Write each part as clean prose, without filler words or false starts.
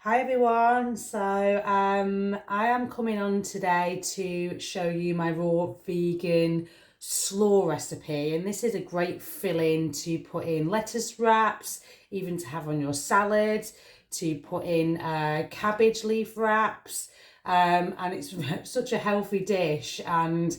Hi everyone, I am coming on today to show you my raw vegan slaw recipe, and this is a great filling to put in lettuce wraps, even to have on your salad, to put in cabbage leaf wraps, and it's such a healthy dish. And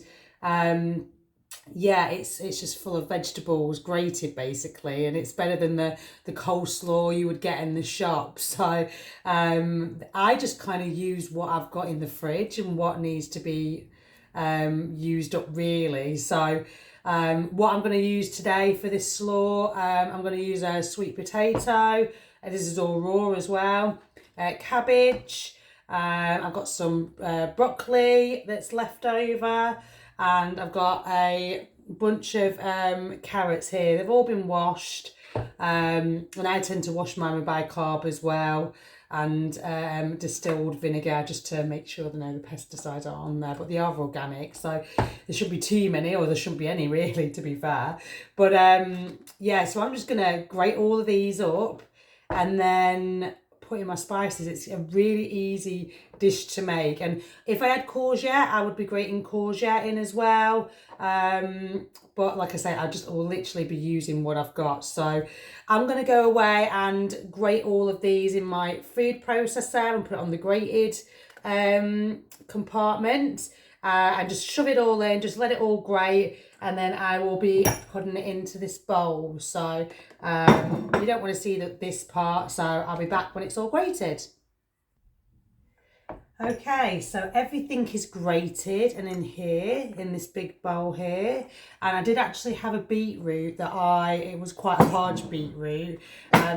yeah, it's just full of vegetables grated basically, and it's better than the coleslaw you would get in the shop. So I just kind of use what I've got in the fridge and what needs to be used up really. So what I'm going to use today for this slaw, I'm going to use a sweet potato. This is all raw as well. Cabbage. I've got some broccoli that's left over, and I've got a bunch of carrots here. They've all been washed, and I tend to wash mine with bicarb as well, and distilled vinegar, just to make sure that no the pesticides are on there, but they are organic, so there shouldn't be too many, or there shouldn't be any really, to be fair. But yeah, so I'm just gonna grate all of these up and then put in my spices. It's a really easy dish to make, and if I had courgette, I would be grating courgette in as well, but like I say, I just will literally be using what I've got. So I'm going to go away and grate all of these in my food processor and put it on the grated compartment, and just shove it all in, just let it all grate, and then I will be putting it into this bowl. So you don't want to see this part, so I'll be back when it's all grated. Okay, so everything is grated and in here, in this big bowl here. And I did actually have a beetroot it was quite a large beetroot.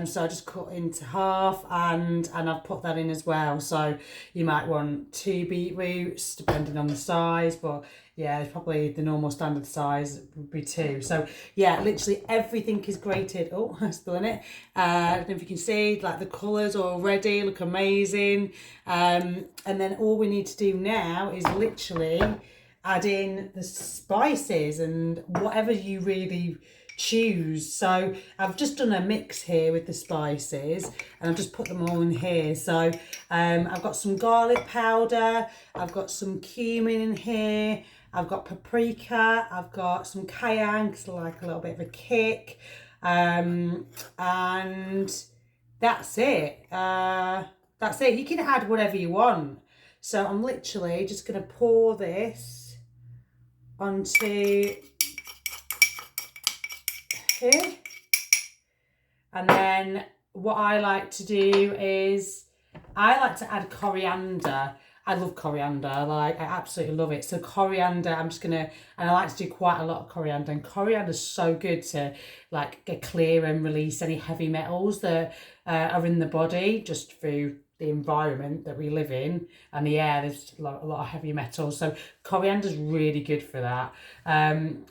So I just cut into half, and I've put that in as well. So you might want 2 beetroots, depending on the size, but yeah, probably the normal standard size would be 2. So yeah, literally everything is grated. Oh, I'm spilling it. I don't know if you can see, like the colours already look amazing. And then all we need to do now is literally add in the spices and whatever you really choose. So I've just done a mix here with the spices, and I've just put them all in here. So I've got some garlic powder, I've got some cumin in here, I've got paprika, I've got some cayenne because I like a little bit of a kick, and that's it. That's it. You can add whatever you want. So I'm literally just going to pour this onto here. And then what I like to do is I like to add coriander. I love coriander, I absolutely love it. So coriander, and I like to do quite a lot of coriander, and coriander is so good to like get clear and release any heavy metals that are in the body just through the environment that we live in and the air. There's a lot of heavy metals, so coriander is really good for that.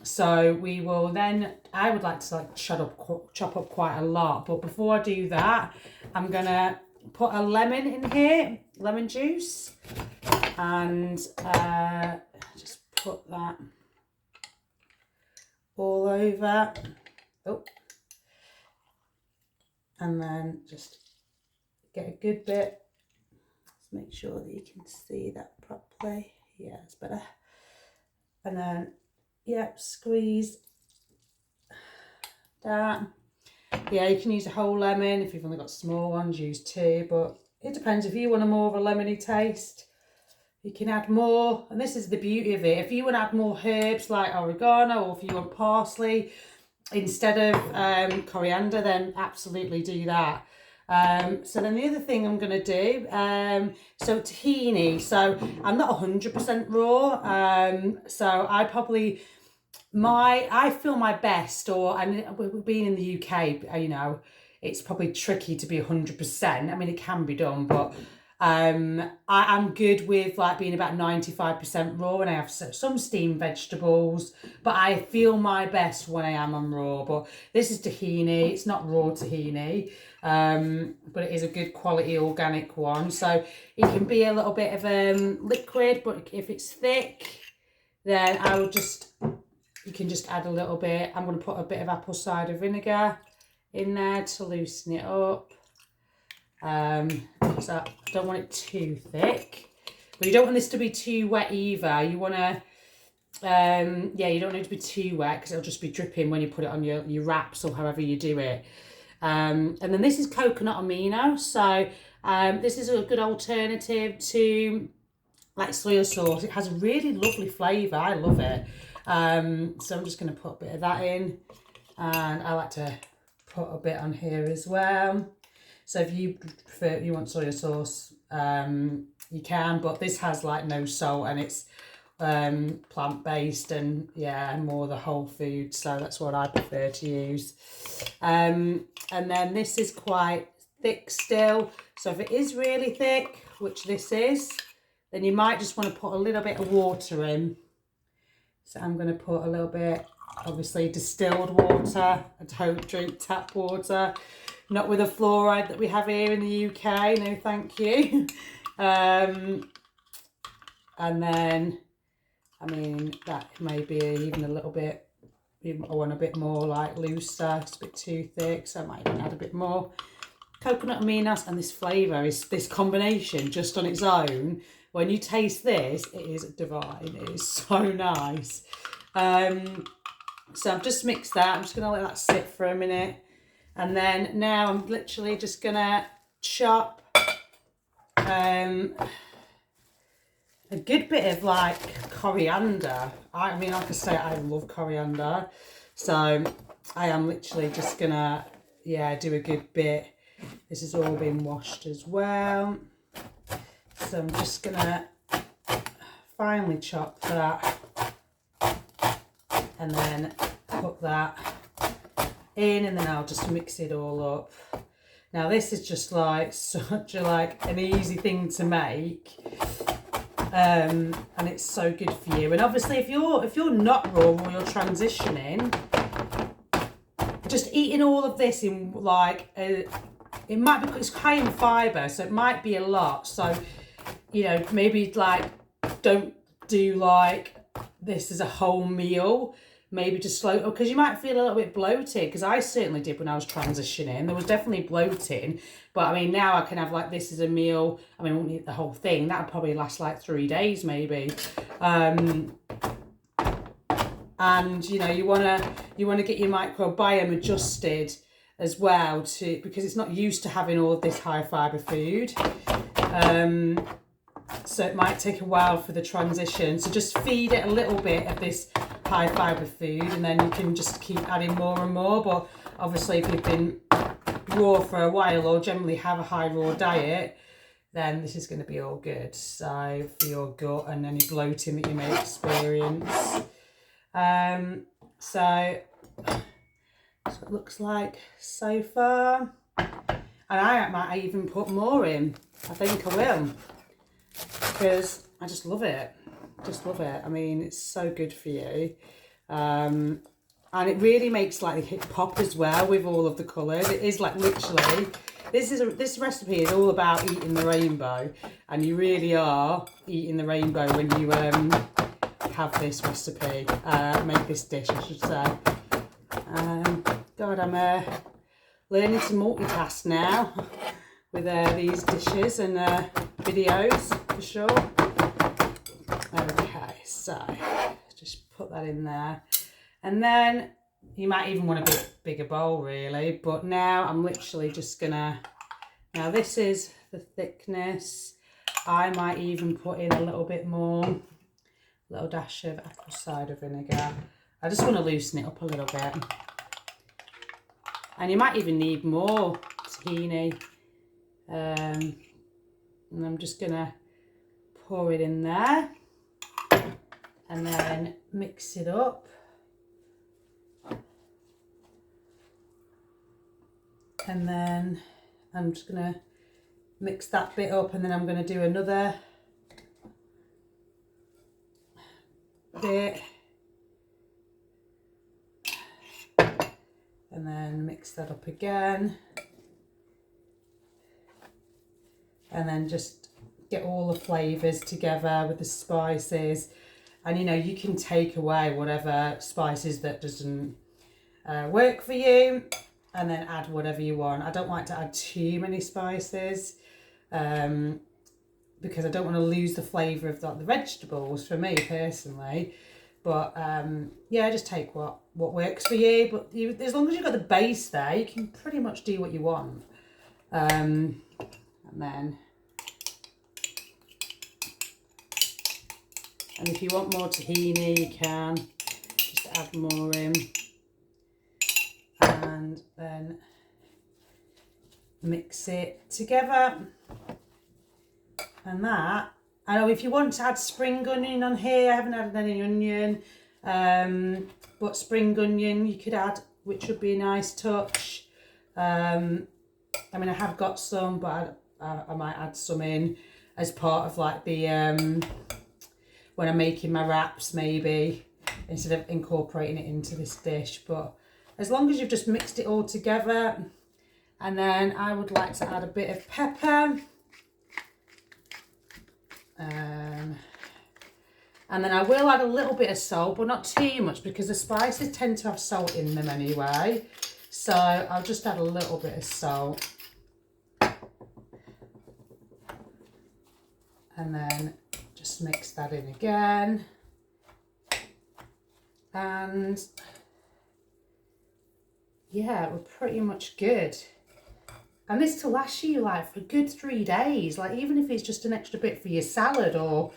So we will then, I would like to like chop up quite a lot, but before I do that, I'm gonna put a lemon in here, lemon juice, and just put that all over. Oh, and then just get a good bit. Let's make sure that you can see that properly. Yeah, it's better. And then, yeah, squeeze that. Yeah, you can use a whole lemon. If you've only got small ones, use 2, but it depends. If you want a more of a lemony taste, you can add more. And this is the beauty of it. If you want to add more herbs like oregano, or if you want parsley instead of coriander, then absolutely do that. So then the other thing I'm going to do, so tahini. So I'm not 100% raw. So I probably, I feel my best, and being in the UK, it's probably tricky to be 100%. I mean, it can be done, but I'm good with like being about 95% raw, and I have some steamed vegetables, but I feel my best when I am on raw. But this is tahini. It's not raw tahini, but it is a good quality organic one. So it can be a little bit of liquid, but if it's thick, then you can just add a little bit. I'm going to put a bit of apple cider vinegar in there to loosen it up. So I don't want it too thick. But you don't want this to be too wet either. You want to, yeah, you don't want it to be too wet because it'll just be dripping when you put it on your wraps or however you do it. And then this is coconut amino. So this is a good alternative to like soya sauce. It has a really lovely flavour. I love it. So I'm just going to put a bit of that in. And I like to put a bit on here as well. So if you prefer, you want soya sauce, you can, but this has like no salt and it's plant-based and yeah, more the whole food, so that's what I prefer to use. And then this is quite thick still, so if it is really thick, which this is, then you might just want to put a little bit of water in. So I'm going to put a little bit, obviously distilled water. I don't drink tap water, not with the fluoride that we have here in the UK, no thank you. And then, I mean, that may be even a little bit, I want a bit more like looser, it's a bit too thick, so I might even add a bit more coconut aminos. And this flavour is, this combination just on its own, when you taste this, it is divine, it is so nice. So I've just mixed that, I'm just going to let that sit for a minute. And then now I'm literally just going to chop a good bit of like coriander. I mean, like I say, I love coriander. So I am literally just going to, yeah, do a good bit. This has all been washed as well. So I'm just going to finely chop that. And then put that in, and then I'll just mix it all up. Now this is just like such a like an easy thing to make, and it's so good for you. And obviously if you're not raw or you're transitioning, just eating all of this in like it might be, it's high in fibre, so it might be a lot. So you know, maybe like don't do like this as a whole meal. Maybe just slow, because you might feel a little bit bloated, because I certainly did when I was transitioning. There was definitely bloating, but I mean now I can have like this as a meal. I mean I won't eat the whole thing, that would probably last like 3 days maybe. And you know, you want to get your microbiome adjusted as well, to because it's not used to having all of this high fibre food. So it might take a while for the transition. So just feed it a little bit of this high fibre food, and then you can just keep adding more and more. But obviously if you've been raw for a while or generally have a high raw diet, then this is going to be all good. So for your gut and any bloating that you may experience. So that's what it looks like so far. And I might even put more in. I think I will, because I just love it. Just love it. I mean, it's so good for you. And it really makes like the hip pop as well with all of the colours. It is like literally, this recipe is all about eating the rainbow, and you really are eating the rainbow when you have this recipe, make this dish I should say. God, I'm learning to multitask now with these dishes and videos for sure. Okay, so just put that in there, and then you might even want a bit bigger bowl really, but now I'm literally just gonna, now this is the thickness. I might even put in a little bit more, a little dash of apple cider vinegar. I just want to loosen it up a little bit, and you might even need more tahini. And I'm just gonna pour it in there and then mix it up. And then I'm just gonna mix that bit up, and then I'm gonna do another bit, and then mix that up again, and then just get all the flavours together with the spices. And you know, you can take away whatever spices that doesn't work for you, and then add whatever you want. I don't like to add too many spices, because I don't want to lose the flavour of the vegetables for me personally. But yeah, just take what works for you. But as long as you've got the base there, you can pretty much do what you want. And then, and if you want more tahini, you can just add more in. And then mix it together. And that, I know if you want to add spring onion on here, I haven't added any onion, but spring onion you could add, which would be a nice touch. I mean, I have got some, but I might add some in as part of like the, when I'm making my wraps maybe, instead of incorporating it into this dish. But as long as you've just mixed it all together, and then I would like to add a bit of pepper. And then I will add a little bit of salt, but not too much because the spices tend to have salt in them anyway. So I'll just add a little bit of salt. And then just mix that in again. And yeah, we're pretty much good. And this will last you like for a good 3 days. Like even if it's just an extra bit for your salad or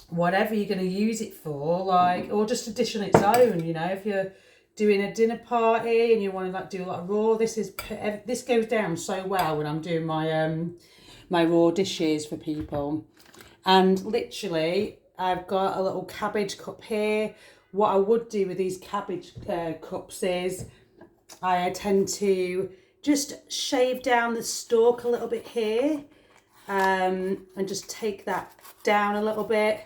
whatever you're going to use it for, like, or just a dish on its own, you know, if you're doing a dinner party and you want to like do a lot of raw, this goes down so well when I'm doing my my raw dishes for people. And literally I've got a little cabbage cup here. What I would do with these cabbage cups is I tend to just shave down the stalk a little bit here, and just take that down a little bit,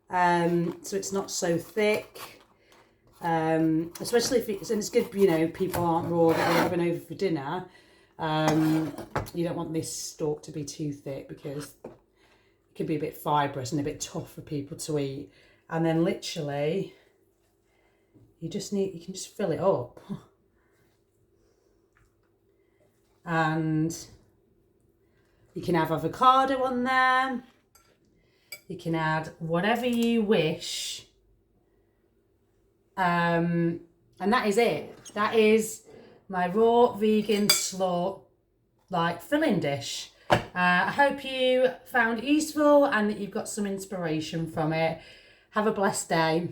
so it's not so thick, especially if it's good, you know, people aren't raw that they're having over for dinner. You don't want this stalk to be too thick because it can be a bit fibrous and a bit tough for people to eat. And then literally you can just fill it up. And you can have avocado on there. You can add whatever you wish. And that is it. That is my raw vegan slaw like filling dish. I hope you found it useful and that you've got some inspiration from it. Have a blessed day.